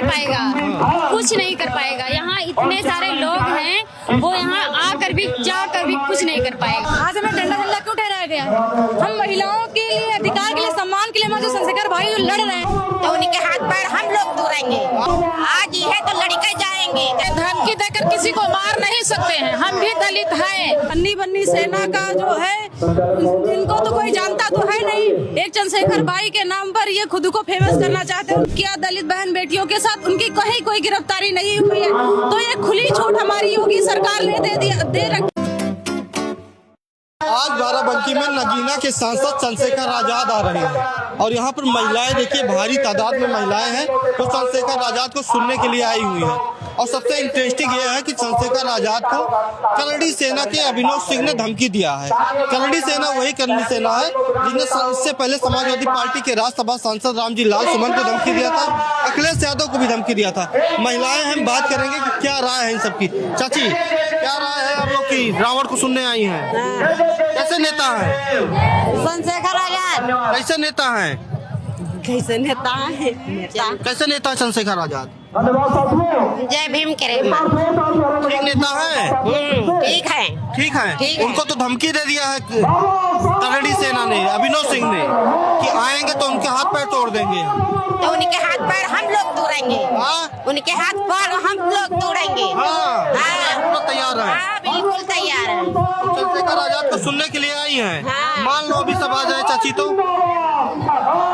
कर पाएगा, कुछ नहीं कर पाएगा। यहाँ इतने सारे लोग हैं, वो यहाँ आकर भी जाकर भी कुछ नहीं कर पाएगा। आज हमें डंडा क्यों ठहराया गया है? हम महिलाओं के लिए, अधिकार के लिए, सम्मान के लिए हमारे जो चंद्रशेखर भाई लड़ रहे हैं, तो उनके हाथ पैर हम लोग तोड़ेंगे। आज ये है तो लड़के जाएंगे। धमकी देकर किसी को मार नहीं सकते हैं, हम भी दलित हैं। अन्नी बन्नी सेना का जो है, इनको तो कोई जानता तो है नहीं। एक चंद्रशेखर भाई के नाम पर ये खुद को फेमस करना चाहते हैं। क्या दलित बहन बेटियों के साथ उनकी कहीं कोई गिरफ्तारी नहीं हुई है, तो ये खुली छूट हमारी योगी सरकार ने दे रखी। आज बाराबंकी में नगीना के सांसद चंद्रशेखर आजाद आ रहे हैं और यहाँ पर महिलाएं, देखिए भारी तादाद में महिलाएं हैं तो चंद्रशेखर आजाद को सुनने के लिए आई हुई हैं। और सबसे इंटरेस्टिंग ये है कि चंद्रशेखर आजाद को करड़ी सेना के अभिनव सिंह ने धमकी दिया है। करड़ी सेना वही करड़ी सेना है जिसने इससे पहले समाजवादी पार्टी के राज्यसभा सांसद रामजी लाल सुमन को धमकी दिया था, अखिलेश यादव को भी धमकी दिया था। महिलाएं हम बात करेंगे कि क्या राय है इन सबकी। चाची, क्या राय है आप लोग की? रावण को सुनने आई हैं, कैसे नेता है चंद्रशेखर आजाद? कैसे नेता है? कैसे नेता है? कैसे नेता है चंद्रशेखर आजाद? जय भीम करे ठीक नेता है? ठीक है, ठीक है। ठीक है। उनको तो धमकी दे दिया है करड़ी सेना ने, अभिनव सिंह ने, कि आएंगे तो उनके हाथ पैर तोड़ देंगे। तो उनके हाथ पैर हम लोग तोड़ेंगे। उनके हाथ पैर हम लोग तोड़ेंगे। हम लोग तैयार है। बिल्कुल तैयार है। चंद्रशेखर आजाद को सुनने के लिए आई हैं। हाँ। मान लो अभी सब आ जाए चाची, तो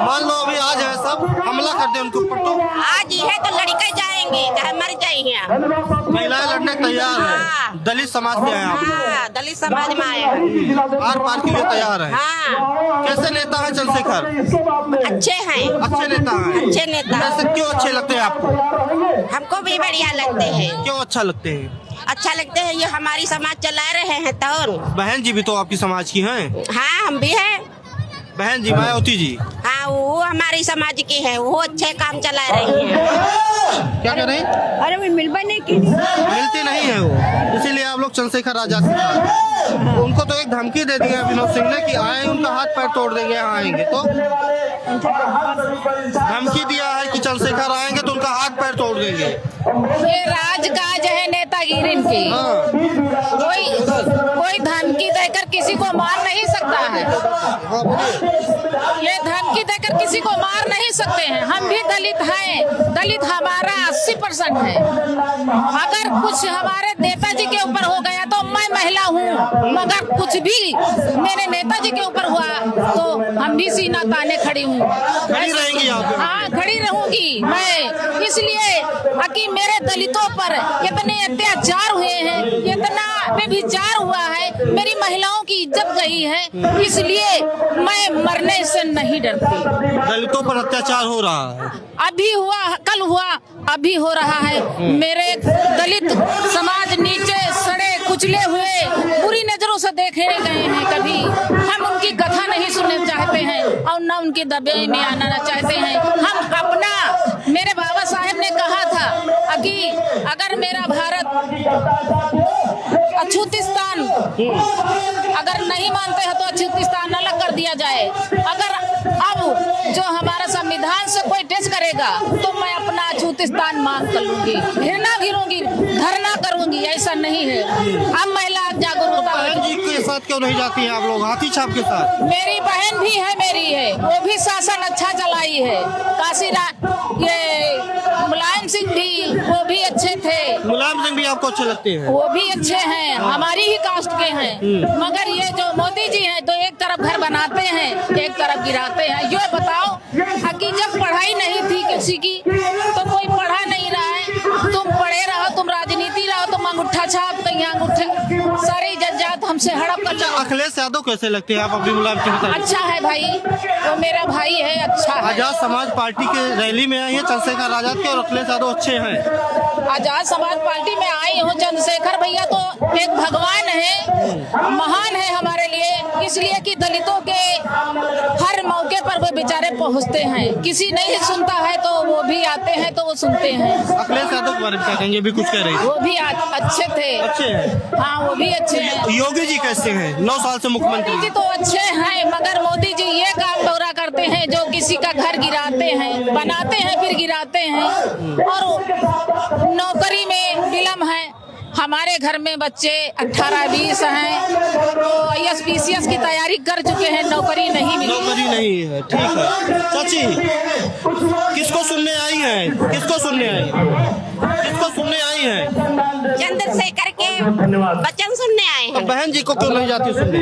मान लो अभी आ जाए सब, हमला कर दे उनके ऊपर, तो आज ये है तो लड़के जाएंगे, चाहे मर जाएंगे। महिलाएं लड़ने तैयार है। दलित समाज से आए आप, दलित समाज में आए हैं, आर पार के लिए तैयार है। कैसे नेता है चंद्रशेखर? अच्छे हैं, अच्छे नेता है। अच्छे नेता। कैसे, क्यों अच्छे लगते हैं आपको? हमको भी बढ़िया लगते हैं। क्यों अच्छा लगते हैं? अच्छा लगते हैं, ये हमारी समाज चला रहे हैं। तो बहन जी भी तो आपकी समाज की हैं। हाँ, हम भी हैं। बहन जी, मायावती जी, हाँ, वो हमारी समाज की है, वो अच्छे काम चला रही हैं। क्या कह रहे हैं? अरे वो मिलने की मिलती नहीं है वो, इसीलिए आप लोग चंद्रशेखर आजाद के साथ। उनको तो एक धमकी दे दी है अभिनव सिंह ने कि आए उनका हाथ पैर तोड़ देंगे, यहाँ आएंगे तो। धमकी दिया है कि चंद्रशेखर आएंगे तो उनका हाथ पैर तोड़ देंगे। ये राजकाज है नेतागिरी की। कोई धमकी देकर किसी को मार नहीं सकता है। ये धमकी देकर किसी को मार नहीं सकते हैं। हम भी दलित हैं, दलित हमारा 80% है। अगर कुछ हमारे नेताजी के ऊपर हो गया तो मैं महिला हूँ, मगर कुछ भी मेरे नेताजी के ऊपर हुआ तो हम भी सीना ताने खड़ी हूँ। खड़ी रहेंगी आप? हाँ, खड़ी रहूंगी मैं, इसलिए कि मेरे दलितों पर इतने अत्याचार हुए हैं, इतना व्यभिचार हुआ है, मेरी महिलाओं की इज्जत गई है, इसलिए मैं मरने से नहीं डरती। दलितों पर अत्याचार हो रहा है? अभी हुआ, कल हुआ, अभी हो रहा है। मेरे दलित समाज नीचे सड़े कुचले हुए बुरी नजरों से देखे गए हैं। कभी हम उनकी कथा नहीं सुनना चाहते हैं और न उनकी दबे में आना चाहते हैं। हम अपना, मेरे बाबा साहेब ने कहा था कि अगर मेरा भारत अछूतिस्तान अगर नहीं मानते हैं तो अछूतिस्तान अलग कर दिया जाए। अगर अब जो हमारा संविधान से कोई टच करेगा तो मैं अपना अछूतिस्तान मांग कर लूंगी, घृणा गिरूंगी, धरना करूंगी। ऐसा नहीं है। अब महिला जागरूकता। बहन जी के साथ क्यों नहीं जाती हैं आप लोग, हाथी छाप के साथ? मेरी बहन भी है, मेरी है, वो भी शासन अच्छा चलाई है। ये मुलायम सिंह भी, वो भी अच्छे थे। मुलायम सिंह भी आपको अच्छे लगते हैं? वो भी अच्छे हैं, हमारी ही कास्ट के हैं। मगर ये जो मोदी जी हैं तो एक तरफ घर बनाते हैं, एक तरफ गिराते हैं। ये बताओ कि जब पढ़ाई नहीं थी किसी की तो कोई पढ़ा नहीं रहा है, तुम पढ़े रहो, तुम राजनीति रहो, तुम अंगूठा छाप, कहीं अंगूठा, सारी जज्जात हमसे हड़प कर। अखिलेश यादव कैसे लगते हैं आप अपनी मुलायम सिंह? अच्छा है भाई, वो मेरा भाई है, अच्छा है। आजाद समाज पार्टी के रैली में आई है चंद्रशेखर आजाद के, और अखिलेश यादव अच्छे हैं। आजाद समाज पार्टी में आई हूँ। चंद्रशेखर भैया तो एक भगवान है, महान है हमारे लिए, इसलिए कि दलितों के हर मौके पर वो बेचारे पहुँचते हैं। किसी नहीं सुनता है तो वो भी आते हैं तो वो सुनते हैं। अखिलेश यादव के बारे में क्या कहेंगे? भी कुछ कह रही है। वो भी अच्छे थे। अच्छे हैं? हाँ, वो भी अच्छे हैं। योगी जी कैसे हैं? 9 साल से मुख्यमंत्री। मोदी जी तो अच्छे हैं, मगर मोदी जी ये काम दौरा करते हैं जो किसी का घर गिराते हैं, बनाते हैं फिर गिराते हैं, और नौकरी में विलम्ब है। हमारे घर में बच्चे 18-20 हैं, तो IAS PCS की तैयारी कर चुके हैं, नौकरी नहीं मिली। नौकरी नहीं है, ठीक है। चाची किसको सुनने आई हैं? किसको सुनने आई हैं? किसको सुनने आई हैं? चंद्रशेखर के वचन सुनने आए तो हैं। बहन जी को क्यों नहीं जाती सुनने?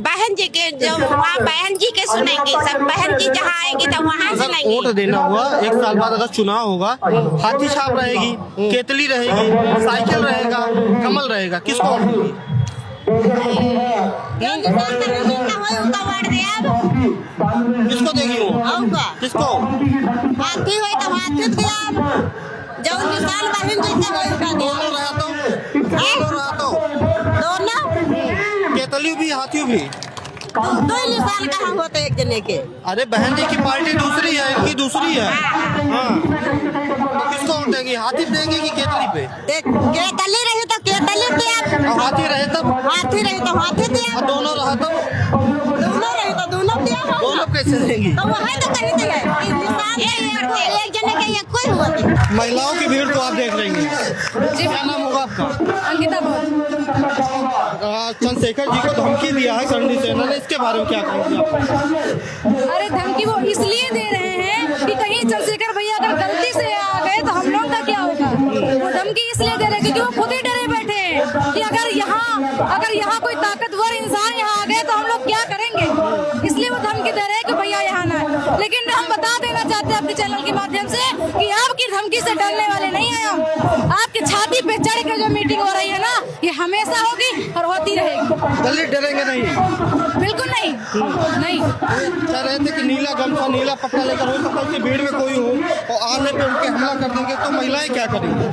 बहन जी के जो वहाँ बहन जी के सुनेंगे सब, बहन जी जहाँ आएगी तो वहाँ अगर सुनेंगे। वोट देना हुआ, 1 साल बाद अगर चुनाव होगा, हाथी छाप रहेगी, केतली रहेगी, साइकिल रहेगा, कमल रहेगा, किसको वोट देंगी? किसको देगी वो? किसको? हाथी हुई तो हाथी दिया, जो निशान बहन जी का वही का दिया। दोनों रहा तो दोनों केतली भी हाथी भी। दो निशान कहाँ होते एक जने के। अरे बहन जी की पार्टी दूसरी है, इनकी दूसरी है। हाँ, तो किसको वोट देंगी? हाथी पे देंगी कि केतली पे? केतली रही तो केतली दिया, और हाथी रहे तब? हाथी रही तो हाथी दिया, और दोनों रहा तब? दोनों रही तो दोनों दिया। दोनों कैसे देंगी? तो वही तो कहीं दिया निशान एक जने के ये कोई हुआ नहीं। महिलाओं की भीड़ तो आप देख रही हैं। जी, क्या नाम होगा आपका? अंकिता चंद्रशेखर जी को धमकी दिया है करणी सेना ने, इसके बारे में क्या कहेंगे आप? अरे धमकी वो इसलिए दे रहे हैं कि कहीं चंद्रशेखर भैया अगर गलती से आ गए तो हम लोग का क्या होगा। वो धमकी इसलिए दे रहे हैं क्योंकि वो खुद ही डरे बैठे हैं कि अगर यहाँ कोई ताकतवर इंसान यहाँ आ गए तो हम लोग क्या करेंगे। इसलिए वो धमकी दे रहे हैं कि भैया यहाँ ना आए। लेकिन हम बता देना चाहते हैं अपने चैनल के माध्यम से कि आपकी धमकी से डरने वाले नहीं है हम। आपकी छाती पे चढ़ के जो मीटिंग हो रही है ना, ये हमेशा होगी और होती रहेगी। दलित डरेंगे नहीं? बिल्कुल नहीं, नहीं। कह रहे थे कि नीला गमछा, नीला पट्टा लेकर हो सकता है कि भीड़ में कोई हो और आने पे उनके हमला कर देंगे, तो महिलाएं क्या करेंगी?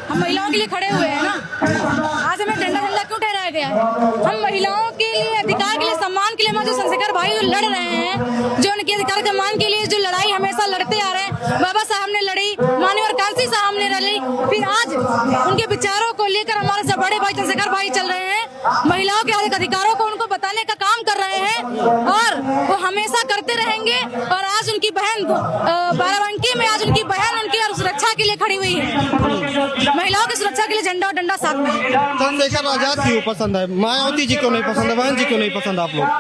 हम महिलाओं के लिए खड़े हुए हैं ना। आज हमें डंडा क्यों ठहराया गया है? हम महिलाओं के लिए, अधिकार के लिए, सम्मान के लिए हमारे जो चंद्रशेखर भाई जो लड़ रहे हैं, जो उनके अधिकार सम्मान के लिए जो लड़ाई हमेशा लड़ते आ रहे हैं। बाबा साहब ने लड़ी, माननीय कांसी साहब ने लड़ी, फिर आज उनके विचारों को लेकर हमारे सब बड़े भाई चंद्रशेखर भाई चल रहे हैं। महिलाओं के अधिकारों को उनको बताने का काम कर रहे हैं और वो हमेशा करते रहेंगे। और आज उनकी बहन बाराबंकी में आज उनकी बहन उनकी सुरक्षा के लिए खड़ी हुई है। महिलाओं की सुरक्षा के लिए झंडा और डंडा साथ में। चंद्रशेखर आजाद क्यों पसंद है? मायावती जी को नहीं पसंद है? बहन जी को नहीं पसंद आप लोग को?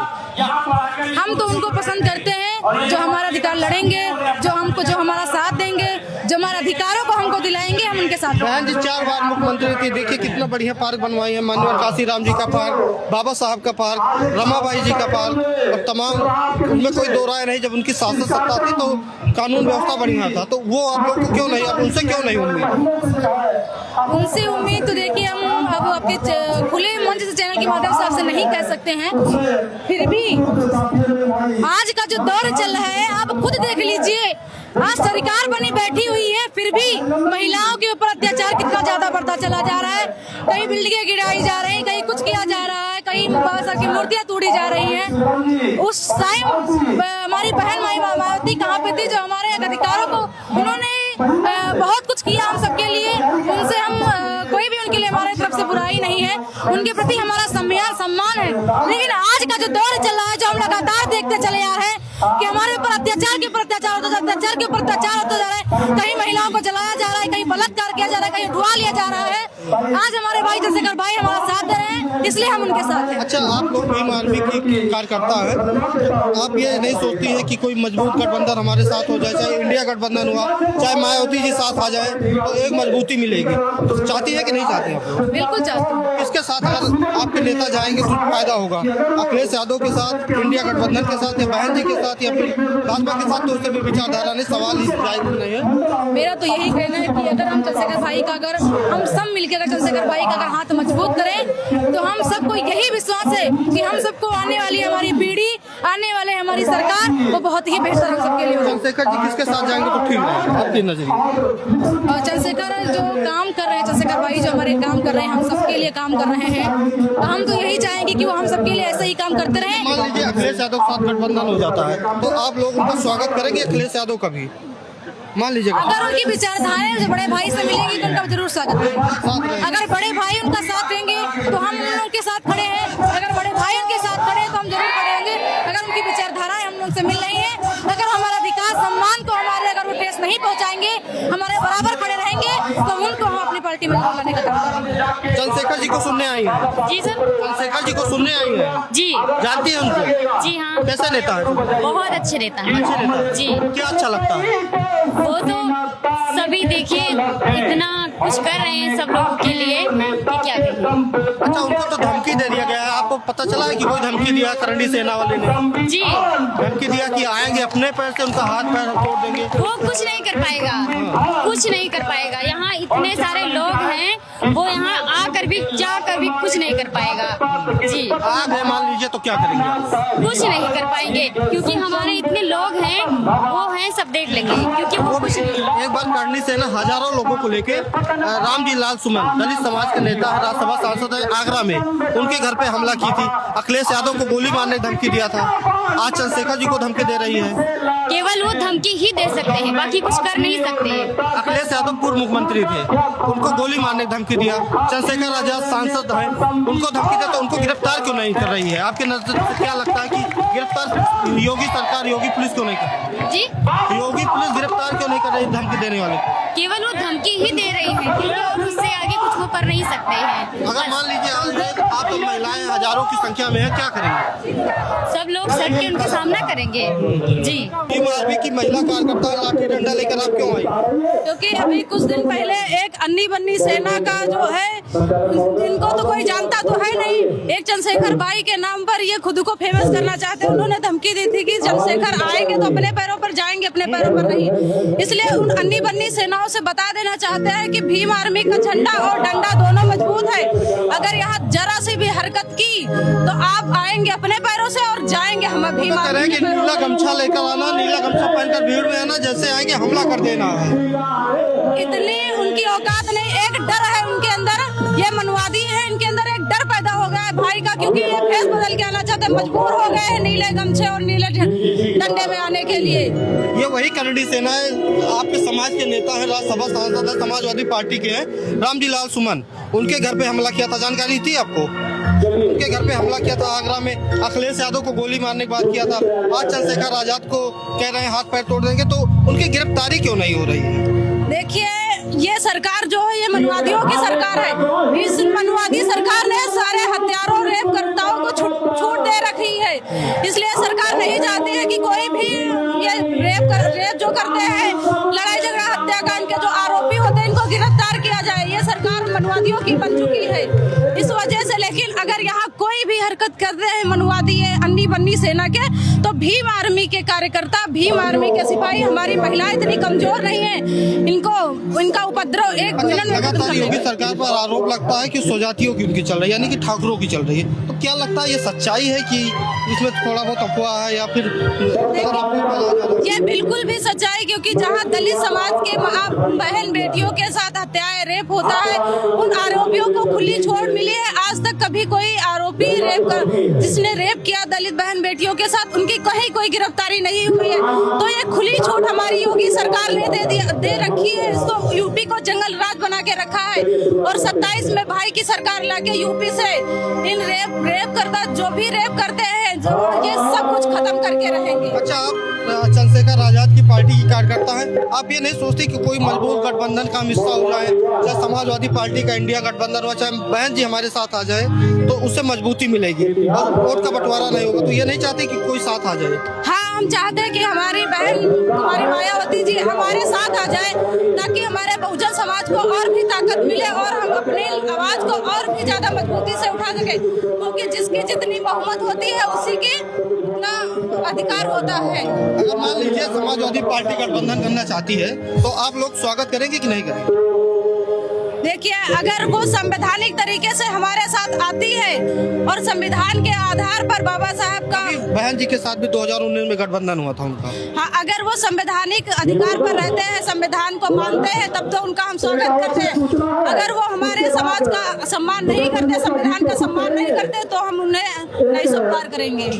हम तो उनको पसंद करते हैं जो हमारा अधिकार लड़ेंगे, जो हमारा साथ देंगे, जो हमारे अधिकारों को हमको दिलाएंगे, हम उनके साथ। बहन जी 4 बार मुख्यमंत्री थी, देखिए कितना बढ़िया पार्क बनवाई है। माननीय काशी राम जी का पार्क, बाबा साहब का पार्क, रमाबाई जी का पार्क, और तमाम, उनमें कोई दो राय नहीं। जब उनकी शासन सत्ता थी तो कानून व्यवस्था बढ़िया था, तो वो आप लोग को क्यों नहीं, आप उनसे क्यों नहीं उम्मीद? उनसे उम्मीद तो देखिए हम अब आपके खुले मंच से चैनल के माध्यम से आपसे नहीं कह सकते हैं। फिर भी आज का जो दौर चल रहा है आप खुद देख लीजिए। आज सरकार बनी बैठी हुई है, फिर भी महिलाओं के ऊपर अत्याचार कितना ज्यादा बढ़ता चला जा रहा है। कहीं बिल्डिंगें गिराई जा रही हैं, कहीं कुछ किया जा रहा है, कहीं बाबा साहब की मूर्तियां तोड़ी जा रही हैं। उस टाइम हमारी बहन मायावती कहाँ पे थी जो हमारे अधिकारों को उन्होंने बहुत कुछ किया हम सबके लिए। उनसे हम कोई भी उनके लिए हमारे तरफ से बुराई नहीं है, उनके प्रति हमारा सम्मान है। लेकिन आज का जो दौर चल रहा है, जो हम लगातार देखते चले आ रहे हैं कि हमारे ऊपर अत्याचार के ऊपर अत्याचार होता जा रहा है, अत्याचार के ऊपर अत्याचार होता जा रहा है। कहीं महिलाओं को जलाया जा रहा है, कहीं बलात्कार किया जा रहा है, कहीं उठवा लिया जा रहा है। आज हमारे भाई चंद्रशेखर भाई हमारा साथ दे रहे हैं, इसलिए हम उनके साथ हैं। अच्छा, आप लोग भीम आर्मी की कार्यकर्ता है, आप ये नहीं सोचती है कि कोई मजबूत गठबंधन हमारे साथ हो जाए, चाहे इंडिया गठबंधन हुआ, चाहे मायावती जी साथ आ जाए, तो एक मजबूती मिलेगी? तो चाहती है कि नहीं चाहती आप लोग? बिल्कुल चाहते हैं। किसके साथ अगर आपके नेता जाएंगे तो फायदा होगा? अखिलेश यादव के साथ, इंडिया गठबंधन के साथ, या बहन जी के साथ, या फिर भाजपा के साथ? तो उससे भी विचारधारा नहीं, सवाल ही जायज नहीं है। मेरा तो यही कहना है कि अगर हम चंद्रशेखर भाई का, अगर हम सब मिलकर अगर चंद्रशेखर भाई का अगर हाथ मजबूत करें, तो हम सबको यही विश्वास है कि हम सबको आने वाली हमारी पीढ़ी, आने वाले हमारी सरकार, वो बहुत ही बेहतर हम सबके लिए होगी। चंद्रशेखर जी किसके साथ जाएंगे तो ठीक रहेगा आपकी नजरिए? और चंद्रशेखर जो काम कर रहे हैं, चंद्रशेखर भाई जो हमारे काम कर रहे हैं, हम सबके लिए काम कर रहे हैं, तो हम तो यही चाहेंगे कि वो हम सबके लिए ऐसे ही काम करते रहें। मान लीजिए अखिलेश यादव के साथ गठबंधन हो जाता है, तो आप लोग उनका स्वागत करेंगे? अखिलेश यादव का भी मान लीजिएगा अगर उनकी विचारधाराएं जो बड़े भाई से मिलेंगी तो उनका जरूर स्वागत है। अगर बड़े भाई उनका साथ देंगे तो हम उनके साथ खड़े हैं, अगर बड़े भाई उनके साथ खड़े हैं तो हम जरूर खड़े होंगे। अगर उनकी विचारधाराएं हम लोग से मिल रही है, अगर हमारा विकास सम्मान को हमारे अगर वो ठेस नहीं पहुंचाएंगे, हमारे बराबर खड़े रहेंगे तो उनको हम अपनी पार्टी में लाने का काम करेंगे। चंद्रशेखर जी को सुनने आई है। जी सर। चंद्रशेखर जी को सुनने आई है। जी जानती है उनको? जी हाँ। कैसे नेता है? बहुत अच्छे नेता है। अच्छे नेता है। जी। क्या अच्छा लगता है? वो तो सभी देखिए इतना कुछ कर रहे हैं सब लोगों के लिए कि क्या कहें। अच्छा, उनको तो धमकी दे दिया गया है, आपको पता चला है कि कोई धमकी दिया करंडी सेना वाले ने? जी। धमकी दिया कि आएंगे अपने पैर से उनका हाथ पैर तोड़ देंगे। वो कुछ नहीं कर पाएगा, कुछ नहीं कर पाएगा। यहाँ इतने सारे लोग हैं, वो यहाँ आकर भी जाकर भी कुछ नहीं कर पाएगा। जी। आ गए मान लीजिए तो क्या करेंगे आप? कुछ नहीं कर पाएंगे क्योंकि हमारे इतने लोग हैं, वो हैं सब देख लेंगे क्योंकि वो कुछ नहीं। एक बार करनी सेना हजारों लोगों को लेके रामजी लाल सुमन दलित समाज के नेता है, राज्यसभा सांसद है, आगरा में उनके घर पे हमला की थी। अखिलेश यादव को गोली मारने की धमकी दिया था। आज चंद्रशेखर जी को धमकी दे रही है। केवल वो धमकी ही दे सकते हैं, बाकी कुछ कर नहीं सकते। अखिलेश यादव पूर्व मुख्यमंत्री थे, उनको गोली मारने की धमकी दिया। चंद्रशेखर आजाद सांसद हैं, उनको धमकी दिया तो उनको गिरफ्तार क्यों नहीं कर रही है? आपके नजर से क्या लगता है कि गिरफ्तार योगी सरकार, योगी पुलिस क्यों नहीं कर रही? जी। योगी पुलिस गिरफ्तार क्यों नहीं कर रही धमकी देने वाले को? केवल वो धमकी ही दे रही है क्योंकि उससे आगे कुछ वो कर नहीं सकते हैं। अगर मान लीजिए आज आप तो महिलाएं हजारों की संख्या में है, क्या करेंगे? सब लोग सट के उनका सामना करेंगे। जी। टीम आरपी की महिला कार्यकर्ता लाठी डंडा लेकर आप क्यों आई? क्योंकि अभी कुछ दिन पहले एक अन्नी बन्नी सेना का जो है, इनको तो कोई जानता तो है नहीं, एक चंद्रशेखर बाई के नाम पर ये खुद को फेमस करना चाहते हैं। उन्होंने धमकी दी थी कि चंद्रशेखर आएंगे तो अपने पैरों पर जाएंगे, अपने पैरों पर नहीं। इसलिए उन अन्नी बन्नी सेनाओं से बता देना चाहते हैं कि भीम आर्मी का झंडा और डंडा दोनों मजबूत है। अगर यहाँ जरा सी भी हरकत की तो आप आएंगे अपने पैरों से और जाएंगे हम भीम आर्मी के। नीला गमछा लेकर आना, नीला गमछा पहनकर भीड़ में आना, जैसे आएंगे हमला कर देना है। इतनी उनकी औकात नहीं, एक डर है उनके अंदर, ये मनवादी है, इनके अंदर एक डर पैदा हो गया है भाई का, क्योंकि ये फेस बदल के आना चाहते हैं, मजबूर हो गए हैं नीले गमछे और नीले डंडे में आने के लिए। ये वही करंडी सेना है, आपके समाज के नेता है, राज्यसभा सांसद है, समाजवादी पार्टी के हैं, रामजी लाल सुमन। उनके घर पे हमला किया था, जानकारी थी आपको? उनके घर पे हमला किया था आगरा में, अखिलेश यादव को गोली मारने की बात किया था। आज चंद्रशेखर आजाद को कह रहे हैं हाथ पैर तोड़ देंगे, तो उनकी गिरफ्तारी क्यों नहीं हो रही है? देखिए, ये सरकार जो है ये मनवादियों की सरकार है। इस मनवादी सरकार ने सारे हत्यारों रेप करताओं को छूट दे रखी है। इसलिए सरकार नहीं चाहती है कि कोई भी ये रेप जो करते हैं, लड़ाई झगड़ा हत्याकांड के जो आरोपी होते हैं, इनको गिरफ्तार किया जाए। ये सरकार मनवादियों की बन चुकी है इस वजह से। लेकिन अगर यहाँ कोई भी हरकत करते हैं मनवादी अन्नी बन्नी सेना के, तो भीम आर्मी के कार्यकर्ता, भीम आर्मी के सिपाही, हमारी महिलाएं इतनी कमजोर नहीं है, इनका उपद्रव एक मिनट में लगातार योगी सरकार पर आरोप लगता है कि स्वजातियों की उनकी चल रही है, यानी कि ठाकुरों की चल रही है। तो क्या लगता है ये सच्चाई है कि इसमें थोड़ा बहुत अफवाह है या फिर? ये बिल्कुल भी सच्चाई, क्योंकि जहाँ दलित समाज के बहन बेटियों के साथ हत्याएं रेप होता है, उन आरोपियों को खुली छूट मिली है। आज तक कभी कोई आरोपी जिसने रेप किया दलित बहन बेटियों के साथ, उनकी कहीं कोई गिरफ्तारी नहीं हुई है। तो ये खुली छूट हमारी योगी सरकार ने दे रखी है। इसको यूपी को जंगल राज बना के रखा है, और 27 में भाई की सरकार लाके यूपी से इन रेप करता, जो भी रेप करते हैं, ये सब कुछ खत्म करके रहेंगे। अच्छा, आप चंद्रशेखर आजाद की पार्टी की कार्यकर्ता है, आप ये नहीं सोचते कि कोई मजबूत गठबंधन का हिस्सा हो रहा है, चाहे समाजवादी पार्टी का इंडिया गठबंधन हो, चाहे बहन जी हमारे साथ आ जाए तो उससे मजबूती मिलेगी और वोट का बंटवारा नहीं होगा? तो ये नहीं चाहते कि कोई साथ आ जाए? हाँ, हम चाहते हैं कि हमारी बहन, हमारी मायावती जी हमारे साथ आ जाए, ताकि हमारे बहुजन समाज को और भी ताकत मिले और हम अपनी आवाज को और भी ज्यादा मजबूती से उठा सके, क्योंकि जिसकी जितनी बहुमत होती है उसी की अधिकार होता है। अगर मान लीजिए समाजवादी पार्टी गठबंधन करना चाहती है तो आप लोग स्वागत करेंगे कि नहीं करेंगे? देखिए, अगर वो संवैधानिक तरीके से हमारे साथ आती है और संविधान के आधार पर बाबा साहब का, बहन जी के साथ भी 2019 में गठबंधन हुआ था उनका। हाँ, अगर वो संवैधानिक अधिकार पर रहते हैं, संविधान को मानते हैं, तब तो उनका हम स्वागत करते हैं। अगर वो हमारे समाज का सम्मान नहीं करते, संविधान का सम्मान नहीं करते, तो हम उन्हें नहीं स्वीकार करेंगे।